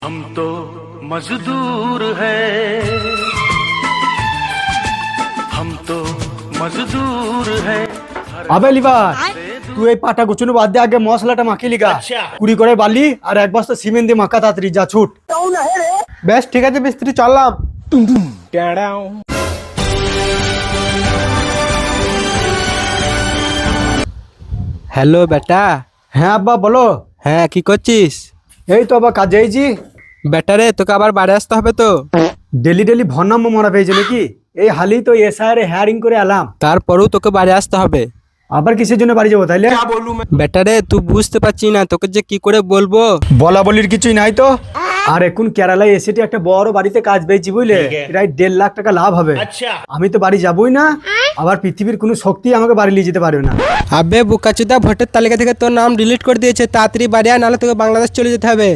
हम तो मजदूर हैं, हम तो मजदूर हैं। আবে লিভার, তুই এই পাটা গুছানো বাদ দিয়ে আগে মশলাটা মাখিয়ে লিগা। কুড়ি করে বালি আর এক বস্তা সিমেন্ট দিয়ে মাখা, তাড়াতাড়ি যা ছুট। বেশ ঠিক আছে মিস্ত্রি, চললাম। হ্যালো বেটা। হ্যাঁ আব্বা বলো। হ্যাঁ কি করছিস? এই তো আবার কাজে আইছি। বেটা রে, তোকে আবার বাড়ি আসতে হবে তো। ডেলি ডেলি ভরনাম মরা পেয়েছে নাকি? এই হালি তো এসআইআর হেয়ারিং করে এলাম। তারপরেও তোকে বাড়ি আসতে হবে। আবার কিসের জন্য বাড়ি যাবো তাইলে? বেটা রে, তুই বুঝতে পারছি না, তোকে যে কি করে বলবো। বলা বলির কিছুই নাই তো। আর এখন কেরালায় এসেটি একটা বড় বাড়িতে কাজ পেয়েছি বুঝলে, প্রায় 1.5 লাখ টাকা লাভ হবে। আমি তো বাড়ি যাবোই না, আবার পৃথিবীর কোনো শক্তি আমাকে বাড়ি নিয়ে যেতে পারবে না। আবে বুকাচুদা, ভোটের তালিকা থেকে তোর নাম ডিলিট করে দিয়েছে, তাড়াতাড়ি বাড়ি আয়, নাহলে তোকে বাংলাদেশ চলে যেতে হবে।